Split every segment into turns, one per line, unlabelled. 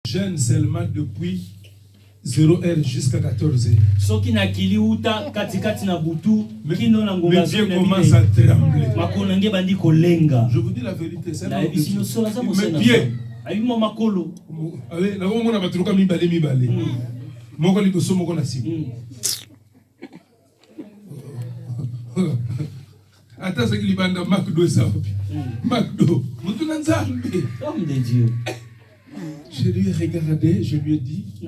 jeûne seulement depuis 0h jusqu'à 14h.
Mais Dieu
commence à trembler. Je vous dis la vérité, c'est un mais bien. Attends, c'est qu'il y a un McDo, ça. McDo.
Homme de Dieu.
Je lui ai regardé, je lui ai dit, je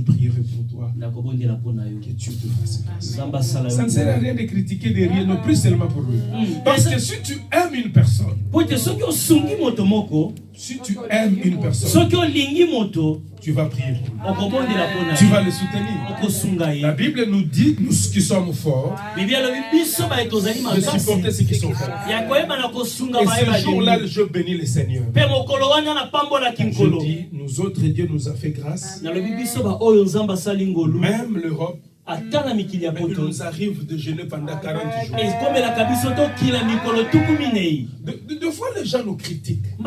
prierai pour toi, que Dieu te fasse grâce. Ça ne sert à rien de critiquer, de rien, non plus seulement pour lui. Parce que si tu aimes une personne, tu vas prier pour lui. Tu vas le soutenir. La Bible nous dit, nous qui sommes forts, de supporter ceux qui sont forts. Et ce jour-là, je bénis le Seigneur. Je dis, nous autres, Dieu nous a fait grâce. Même l'Europe, il nous arrive de jeûner pendant 40 jours. Deux fois, les gens nous critiquent. Les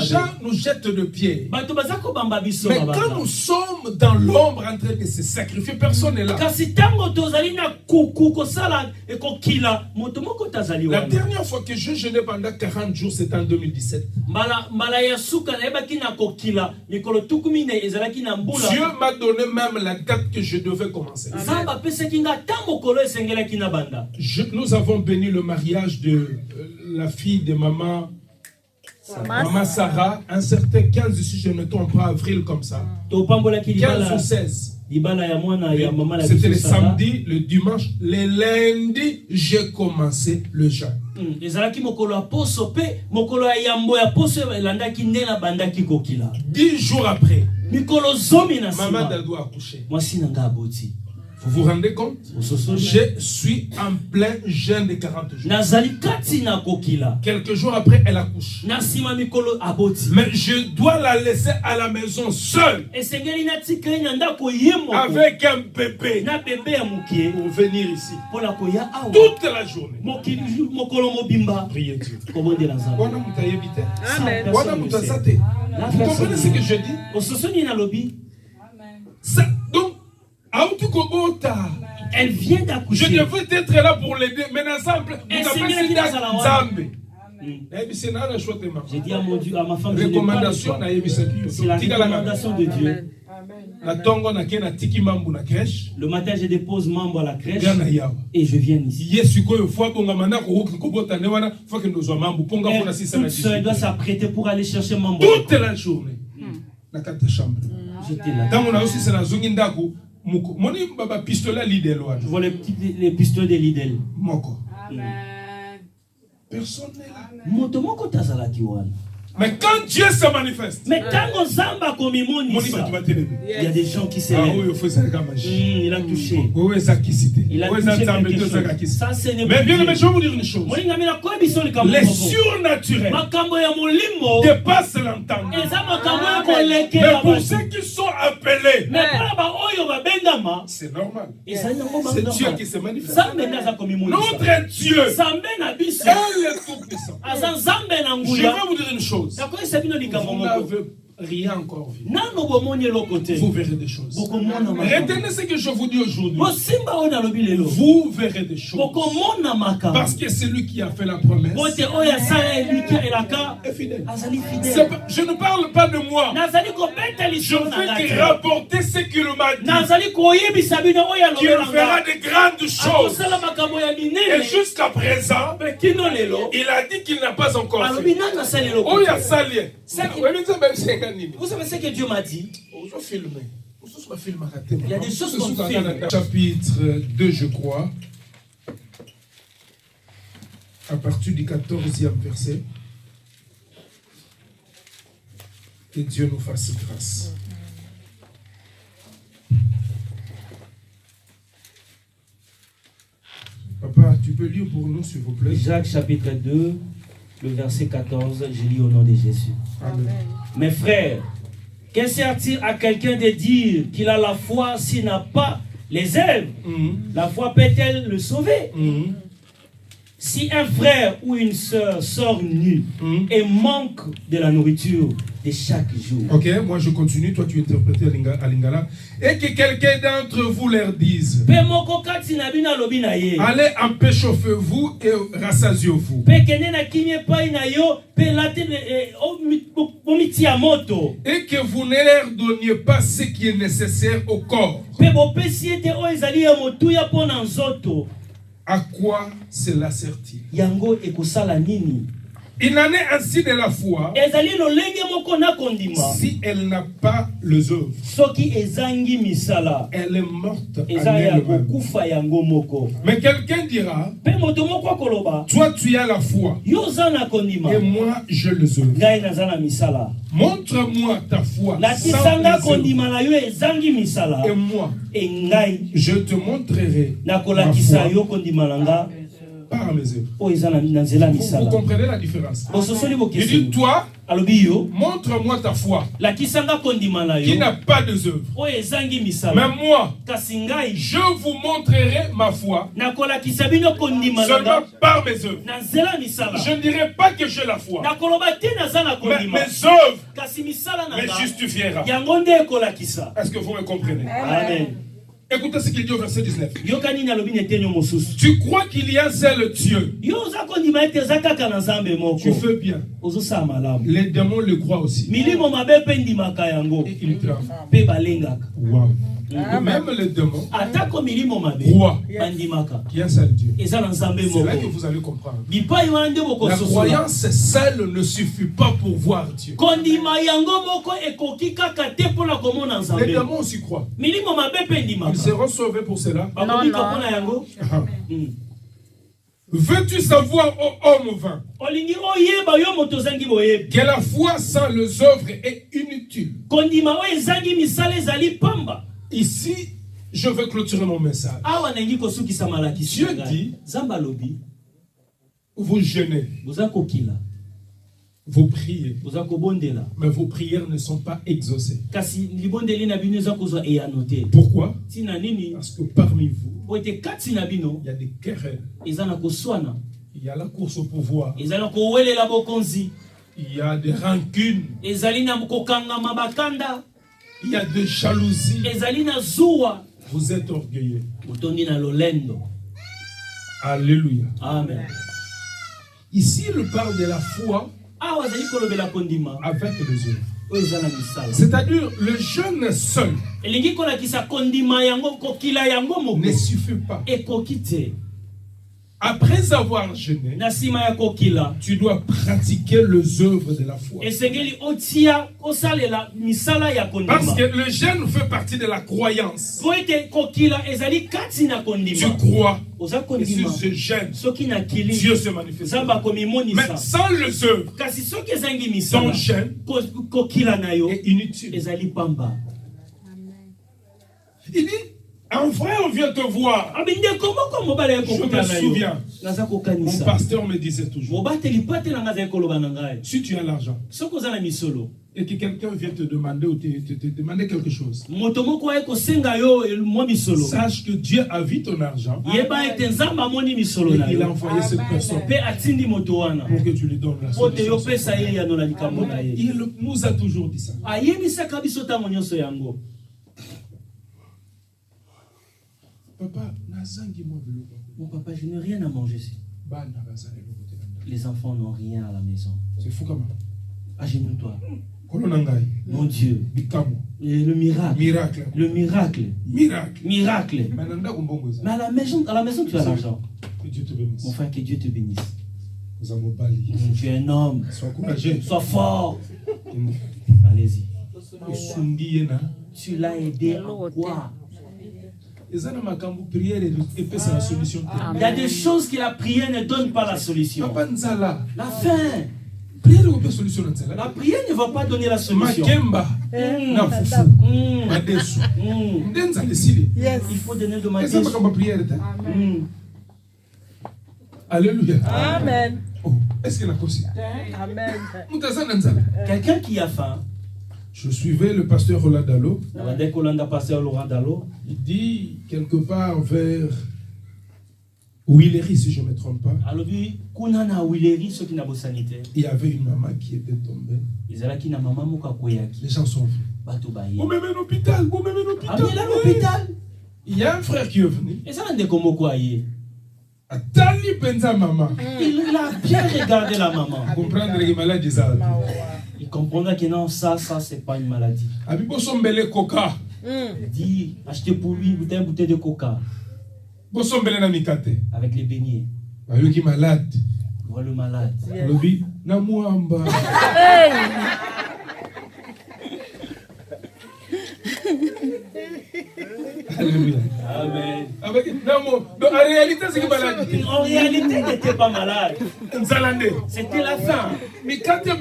gens nous jettent de pied. Mais quand nous sommes dans l'ombre en train de se sacrifier, personne n'est là. La dernière fois que je jeûnais pendant 40 jours, c'était en 2017. Dieu m'a donné même la date que je devais commencer. Nous avons béni le mariage de la fille de maman Sarah, un certain 15, si je ne me trompe pas, avril comme ça. 15 ou 16. C'était le samedi, le dimanche, le lundi, j'ai commencé le jeûne. 10 jours après, maman doit accoucher. Vous vous rendez compte? Je suis en plein jeûne de 40 jours. Quelques jours après, elle accouche. Mais je dois la laisser à la maison seule. Avec un bébé. Pour venir ici. Toute la journée. Priez Dieu. Amen. Vous comprenez ce que je dis? Donc,
elle vient d'accoucher.
Je devrais être là pour l'aider, mais ensemble,
j'ai dit à mon Dieu, à ma femme,
recommandation,
c'est la recommandation de Dieu. Le matin, je dépose Mambo à la crèche et je viens ici. Toute seule doit s'apprêter pour aller chercher Mambo.
Toute la journée.
J'étais là. Je vois les pistolets de Lidl.
Personne n'est là. Mais quand Dieu se manifeste,
il y a des gens qui s'élèvent. Il a touché. Il a touché quelque chose. Ça,
mais bien, mais je vais vous dire une chose. Les surnaturels dépassent l'entendement. Mais pour ceux qui sont appelés, c'est normal. C'est Dieu qui se manifeste. Notre Dieu, elle est tout puissant. Je vais vous dire une chose. Vous n'avez rien encore vu. Vous verrez des choses. Retenez ce que je vous dis aujourd'hui. Vous verrez des choses. Parce que c'est lui qui a fait la promesse est fidèle. Je ne parle pas de moi. Je veux te rapporter ce qu'il m'a dit. Qu'il fera de grandes choses. Et jusqu'à présent, il a dit qu'il n'a pas encore fait.
Vous savez ce que Dieu m'a dit? Il y a des choses qu'on filme.
Chapitre 2, je crois, à partir du 14e verset. Que Dieu nous fasse grâce. Papa, tu peux lire pour nous, s'il vous plaît?
Jacques chapitre 2, le verset 14, je lis au nom de Jésus.
Amen.
Mes frères, que sert-il à quelqu'un de dire qu'il a la foi s'il n'a pas les œuvres? La foi peut-elle le sauver?
Si un frère ou une sœur sort nu et manque de la nourriture de chaque jour.
Ok, moi je continue, toi tu interprètes à Lingala. Et que quelqu'un d'entre vous leur dise: allez empêchez-vous et rassasiez-vous. Et que vous ne leur donniez pas ce qui est nécessaire au corps. À quoi cela sert-il? Il en est ainsi de la foi si elle n'a pas les œuvres. Elle est morte en elle-même. Mais quelqu'un dira: toi tu as la foi et moi je les œuvres. Montre-moi ta foi sans les œuvres. Et moi je te montrerai ma foi par mes œuvres. Vous comprenez la différence? Il dit: toi, montre-moi ta foi qui n'a pas de œuvres. Mais moi, je vous montrerai ma foi seulement par mes œuvres. Je ne dirai pas que j'ai la foi, mais mes œuvres me justifiera. Est-ce que vous me comprenez?
Amen.
Écoutez ce qu'il dit au verset 19. Tu crois qu'il y a un seul Dieu. Tu fais bien. Les démons le croient aussi. Et ils tremblent. Wow. Même les démons croient qu'il y a un seul Dieu. C'est là que vous allez comprendre. La croyance seule ne suffit pas pour voir Dieu. Les démons aussi croient. Ils seront sauvés pour cela. Veux-tu savoir, ô homme vain, que la foi sans les œuvres est inutile? Ici, je veux clôturer mon message. Dieu dit: vous jeûnez, vous priez, mais vos prières ne sont pas exaucées. Pourquoi? Parce que parmi vous, il y a des querelles, il y a la course au pouvoir, il y a des rancunes, il y a des jalousies. Vous êtes orgueilleux. Alléluia.
Amen.
Ici, il parle de la foi avec les œuvres. C'est-à-dire, le jeûne seul ne suffit pas. Après avoir jeûné, tu dois pratiquer les œuvres de la foi. Parce que le jeûne fait partie de la croyance. Tu crois. Et si je jeûne, Dieu se manifeste. Mais sans les œuvres, ton jeûne est inutile. Il dit: un frère vient te voir. Je me souviens, mon pasteur me disait toujours: si tu as l'argent et que quelqu'un vient te demander ou te demander quelque chose, sache que Dieu a vu ton argent et il a envoyé cette personne pour que tu lui donnes la solution. Il nous a toujours dit ça. Papa,
mon papa, je n'ai rien à manger ici. Les enfants n'ont rien à la maison.
C'est fou comment?
Agenouille-toi. Mon Dieu. Le miracle. Le miracle. Miracle. Mais à la maison tu as l'argent.
Que Dieu te bénisse.
Mon frère, que Dieu te bénisse.
Tu
es un homme.
Sois courageux.
Sois fort. Allez-y. Tu l'as aidé en quoi? Il y a des choses que la prière ne donne pas la solution. La faim. La prière ne va pas donner la solution. Il faut donner de ma
Alléluia.
Amen.
Oh, est-ce qu'il a possible?
Amen.
Quelqu'un qui a faim.
Je suivais le pasteur Roland-Dalo.
Il
dit quelque part vers
Willery, si je ne me trompe pas.
Il y avait une maman qui était tombée. Les gens sont venus. Vous m'aimez l'hôpital, vous m'aimez l'hôpital. Il y a un frère qui est venu. Maman.
Il a bien regardé la maman.
Comprendre les maladies.
Il comprendra que non, ça c'est pas une maladie.
Coca.
Il dit, achetez pour lui une bouteille de coca. Avec les beignets.
Qui malade.
Voilà le malade.
Alléluia.
Amen.
En réalité, c'est qui malade.
En réalité, il n'était pas malade. C'était la faim.
Mais quand tu
ne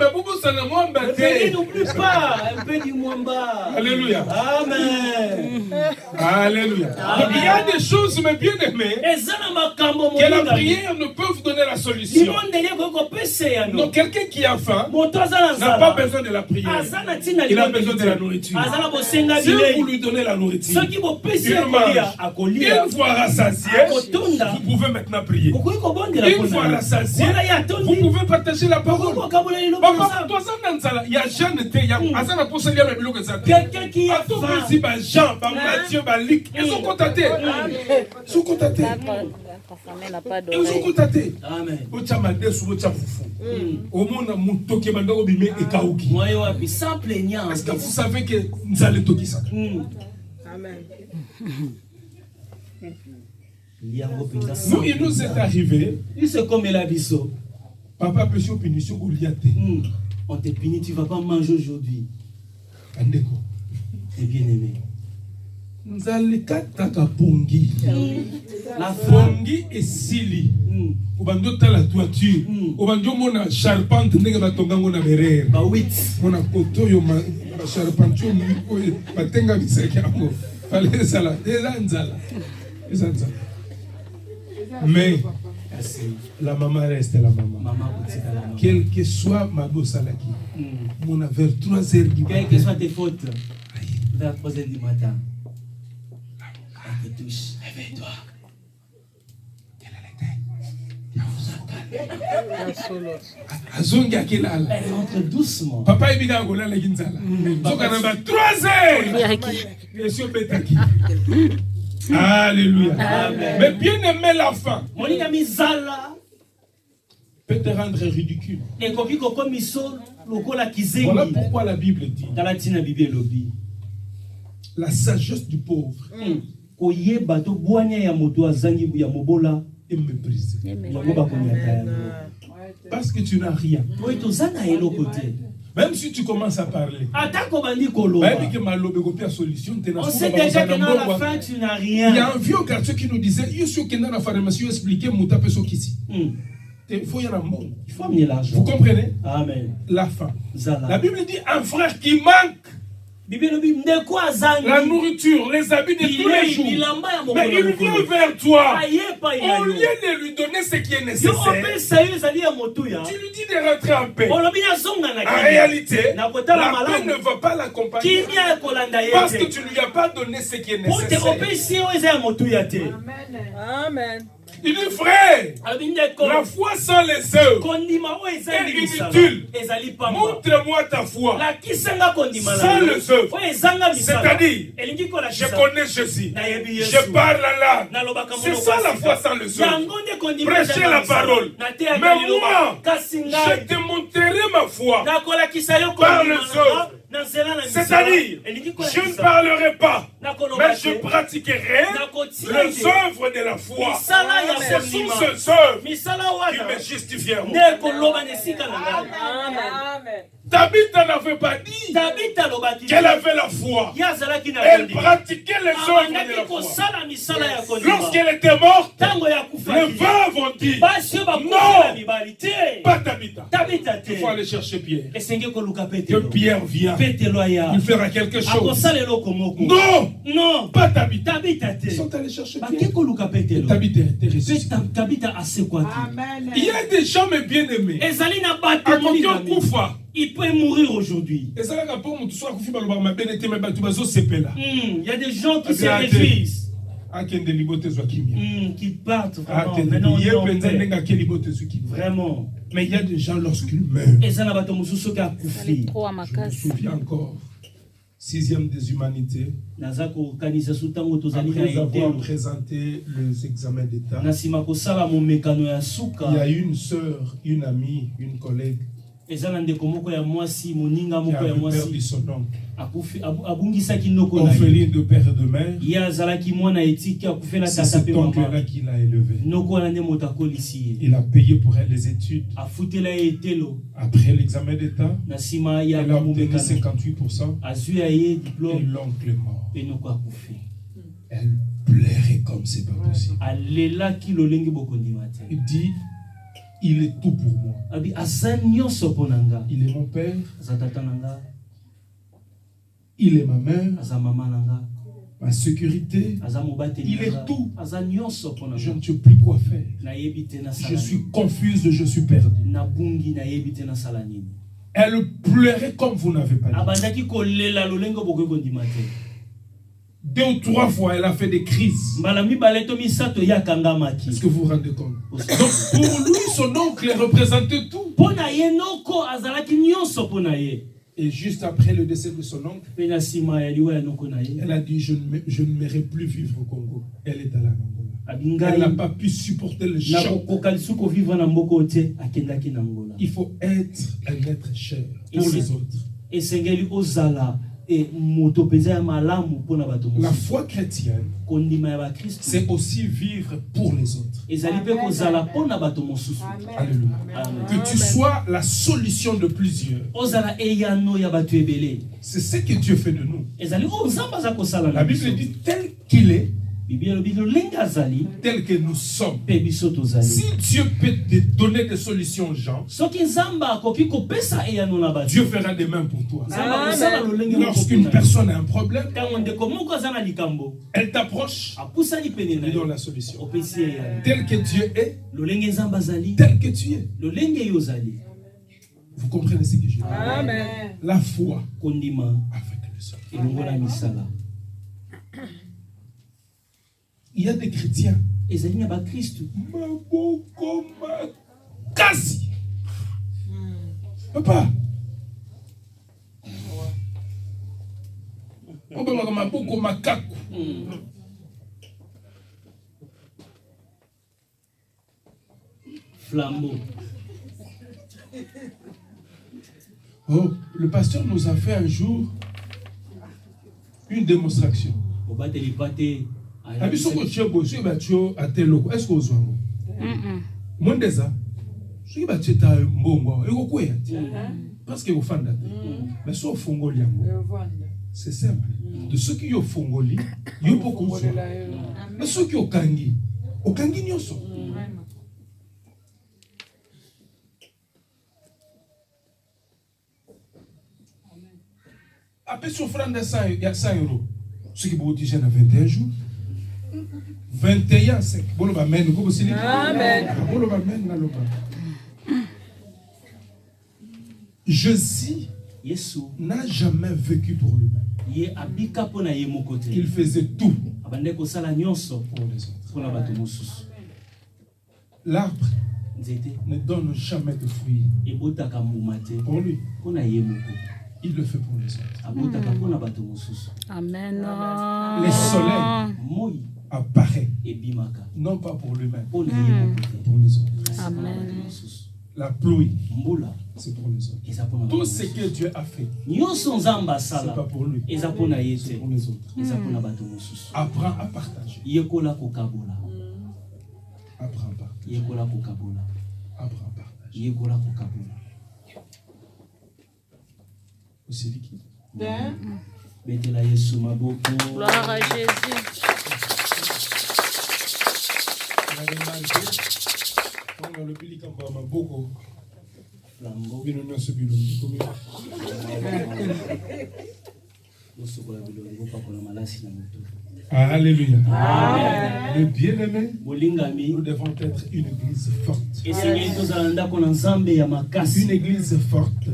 n'oublie pas un peu du mwamba.
Alléluia.
Amen.
Alléluia. Donc, il y a des choses, mais bien aimées, que la prière ne peut vous donner la solution. Donc, quelqu'un qui a faim n'a pas besoin de la prière. Il a besoin de la nourriture. Si vous lui donnez la nourriture, une fois rassasié, vous pouvez maintenant prier. Une fois rassasié, vous pouvez partager la parole. Il y a Jean, quelqu'un qui a Jean, Matthieu, Luc, ils sont contactés. Ils sont contactés. Ils sont contactés.
Amen. Sans plaignant.
Est-ce que vous savez que nous allons toquer ça?
Amen.
Nous, il nous est arrivé.
C'est comme la biseau.
Papa peut se punir sur Goliath.
On te punit, tu ne vas pas manger aujourd'hui.
Andeko.
T'es bien aimé.
Nous allons kataka pongi.
La
pongi et sili. Au bando la toiture. Au bando mona charpente nega batongango na berere.
Ba 8.
Mona koto yo ma charpente yo batenga biseke yango. Fallait ça là. Ezanzala. Mais la maman reste la maman. Quel que soit ma bosse à la qui, mon vers 3h du matin.
Quelles que soient tes fautes, vers 3h du matin. Elle te touche. Réveille-toi. Elle rentre doucement.
Papa est bien à la Ginzala. 3h. Alléluia.
Amen.
Mais bien aimé la fin peut te rendre ridicule. Voilà pourquoi la Bible dit la sagesse du pauvre est méprisée. Parce que tu n'as rien. Même si tu commences à parler,
on sait déjà que dans la fin tu n'as rien.
Il y a un vieux quartier qui nous disait il faut
amener l'argent.
Vous comprenez?
Amen.
La faim. La Bible dit un frère qui manque la nourriture, les habits de tous les jours. Mais il vient vers toi. Au lieu de lui donner ce qui est nécessaire, tu lui dis de rentrer en paix. En réalité, la paix ne va pas l'accompagner parce que tu ne lui as pas donné ce qui est nécessaire.
Amen.
Il dit frère, la foi sans les œuvres est inutile. Montre-moi ta foi sans les œuvres. C'est-à-dire, je connais Jésus, je parle la langue. C'est ça la foi sans les œuvres. Prêcher la parole. Mais moi, je te montrerai ma foi par les œuvres. C'est-à-dire, je ne parlerai pas, mais je pratiquerai les œuvres de la foi. Ce sont ces œuvres qui me justifieront. Tabitha n'avait pas dit qu'elle avait la foi. Elle pratiquait les œuvres de la foi. Lorsqu'elle était morte, les veuves ont dit non, pas Tabitha. Il faut aller chercher Pierre. Que Pierre vient. Il fera quelque chose. Non, pas Tabitha. Ils sont allés chercher Pierre.
Tabitha a ce quoi.
Il y a des gens bien aimés.
Il peut mourir aujourd'hui.
Il y
y a des gens qui se réjouissent.
Qui partent vraiment. Vraiment.
Mais il y a des gens lorsqu'ils meurent. Je me souviens encore. 6e des humanités. Après avoir présenté les examens d'État, il y a une sœur, une amie, une collègue qui a perdu son oncle. Orpheline de père et de mère, c'est cet oncle-là qui l'a élevé. Il a payé pour elle les études. Après l'examen d'État, elle a obtenu 58%. Et l'oncle est mort. Elle pleurait comme c'est pas possible. Il dit, il est tout pour moi. Il est mon père. Il est ma mère. Ma sécurité. Il est tout. Je ne sais plus quoi faire. Je suis confuse, je suis perdue. Elle pleurait comme vous n'avez pas dit. 2 ou 3 fois, elle a fait des crises. Est-ce que vous vous rendez compte? Donc, pour lui, son oncle représentait tout. Et juste après le décès de son oncle, elle a dit, je n'aimerais plus vivre au Congo. Elle est à l'Angola. Elle n'a pas pu supporter le choc. Il faut être un être cher pour les autres. La foi chrétienne, c'est aussi vivre pour les autres. Alléluia. Que tu sois la solution de plusieurs. C'est ce que Dieu fait de nous. La Bible dit tel qu'il est, tel que nous sommes. Si Dieu peut te donner des solutions aux gens, Dieu fera des mains pour toi. Lorsqu'une personne a un problème, elle t'approche et donne la solution. Tel que Dieu est, tel que tu es. Vous comprenez ce que je dis? La foi avec le sang. Il y a des chrétiens. Quasi. Papa.
Flambeau.
Oh, le pasteur nous a fait un jour une démonstration. Est-ce que vous parce que vous faites mais so fongoli c'est simple. De ceux qui ont fongoli, il y a beaucoup de mais ceux qui ont kangi nyoso. Après souffrance de 100 €. Ceux qui vous disent à 21 jours. 21 sec. Amen. Jésus n'a jamais vécu pour lui-même. Il faisait tout pour les autres. L'arbre ne donne jamais de fruits pour lui. Il le fait pour les autres.
Amen.
Le soleil apparaît, non pas pour lui-même, pour les autres.
Amen.
La pluie, c'est pour les autres. Tout ce que Dieu a fait, c'est pas pour lui, c'est pour les autres. Apprends à partager. Apprends à partager. Apprends à partager. Aussi liquide.
Gloire à Jésus.
Alléluia. Le bien-aimé, nous devons être une église forte. Une église forte.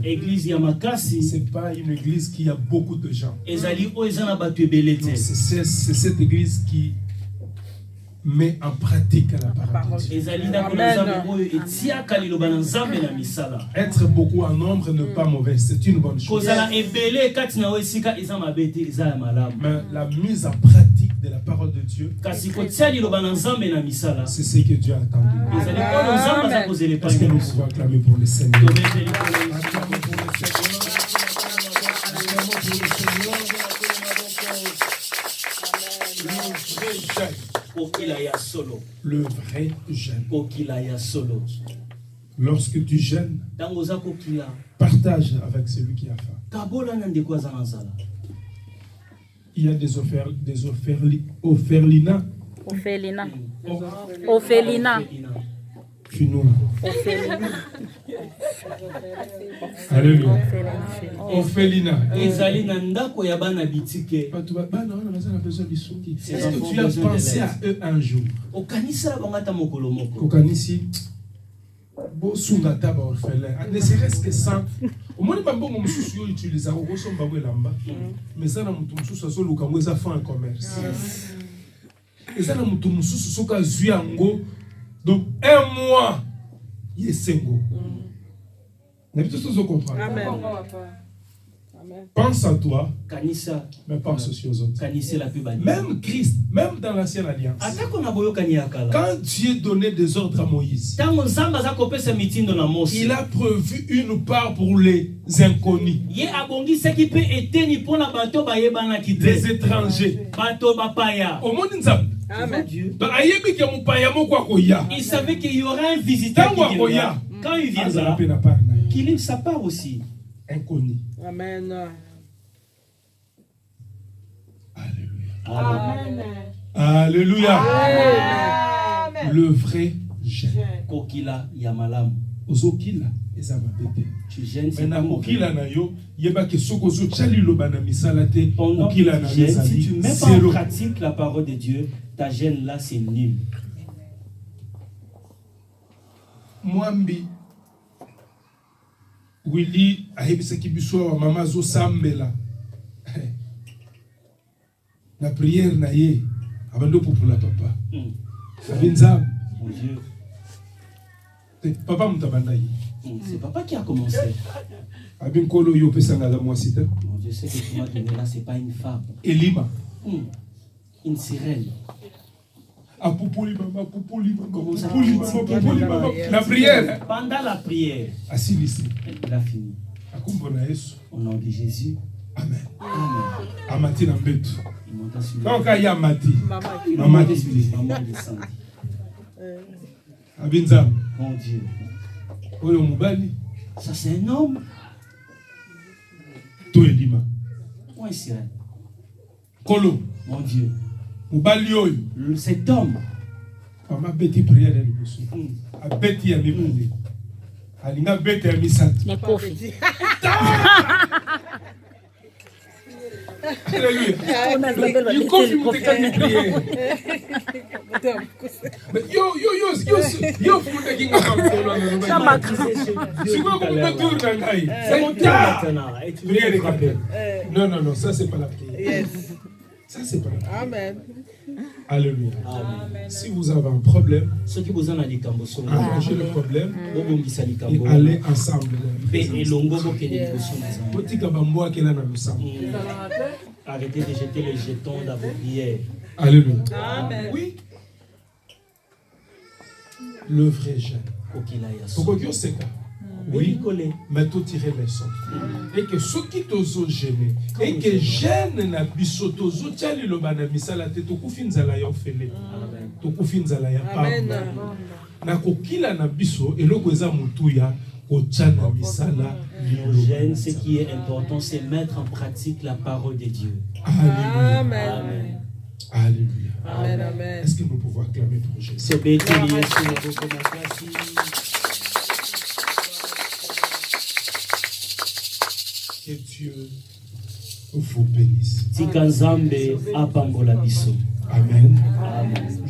C'est pas une église qui a beaucoup de gens. C'est cette église qui met en pratique la parole de Dieu. Être beaucoup en nombre n'est pas mauvais, c'est une bonne chose. Mais la mise en pratique de la parole de Dieu, c'est ce que Dieu a attendu. Est-ce que nous pouvons acclamer pour le Seigneur? Le vrai jeûne. Lorsque tu jeûnes, partage avec celui qui a faim. Il y a des orphelins. Alléluia. Orphelinat. Est-ce que tu as pensé à eux un jour? Ne serait-ce que ça. Au moins, les utilisent mais ça, ça fait un commerce. Et ça, donc, un mois, il est single. Amen. Pense à toi, mais pense aussi aux autres. Même Christ, même dans l'ancienne alliance, quand Dieu donnait des ordres à Moïse, il a prévu une part pour les inconnus, les étrangers. Au monde,
Amen. Il savait qu'il y aura un visiteur qui viendra. Quand il viendra, qu'il ait sa part aussi.
Inconnu.
Amen.
Alléluia. Alléluia.
Amen.
Le vrai jeûne.
Kokila yamalam.
Ozokila ezababete.
Tu jeûnes, c'est pas mauvais.
Pendant que tu jeûnes, si tu ne mets pas en
pratique la parole de Dieu, ta jeûne là c'est nul.
Mwambi Willy ahebisaki biso mama zo sambela la prière na ye abando pour la papa sabinza
mon Dieu,
papa mutabanda yi
c'est papa qui a commencé.
Abin kolo yo pesanga la moisita
Mon Dieu, ce que tu m'as donné là c'est pas une femme,
Elima
une sirène.
La prière.
Pendant la prière,
il
a fini. Au nom de Jésus.
Amen.
Amen.
Il
monta sur
donc il y a Mati.
Maman descend.
Abinzam.
Mon Dieu.
Oyo mubali.
Ça c'est un homme.
To Elima.
Ou un sirène.
Kolo.
Mon Dieu.
Cet homme a bêti prière de l'Église. A bêti à mi prière. A bêti à mi sainte. Alléluia. Il confirme que quand il prie. Yo, vous me dites que ça m'a crisé. Si vous me tournez non, ça c'est pas la prière. Ça c'est pas la prière.
Amen.
Alléluia.
Amen.
Si vous avez un problème, arrangez le problème et allez ensemble.
Arrêtez de jeter les jetons dans vos prières.
Alléluia.
Amen.
Oui. Le vrai jeûne. Pourquoi c'est ça? Oui, mais tout tirer les sons. Et que ceux qui t'osent gêner, et que gêne na biso tozo tchali lo bana misala te to kufinzala ya ofele. To kufinzala ya pa. Na kokila na biso eloko eza mutuya ko tchana misala.
Le gêne, ce qui est important, c'est mettre en pratique la parole de Dieu.
Alléluia.
Amen.
Alléluia.
Amen. Amen.
Est-ce que nous pouvons acclamer pour Jésus?
C'est béni,
que Dieu vous bénisse.
Amen.
Amen.
Amen.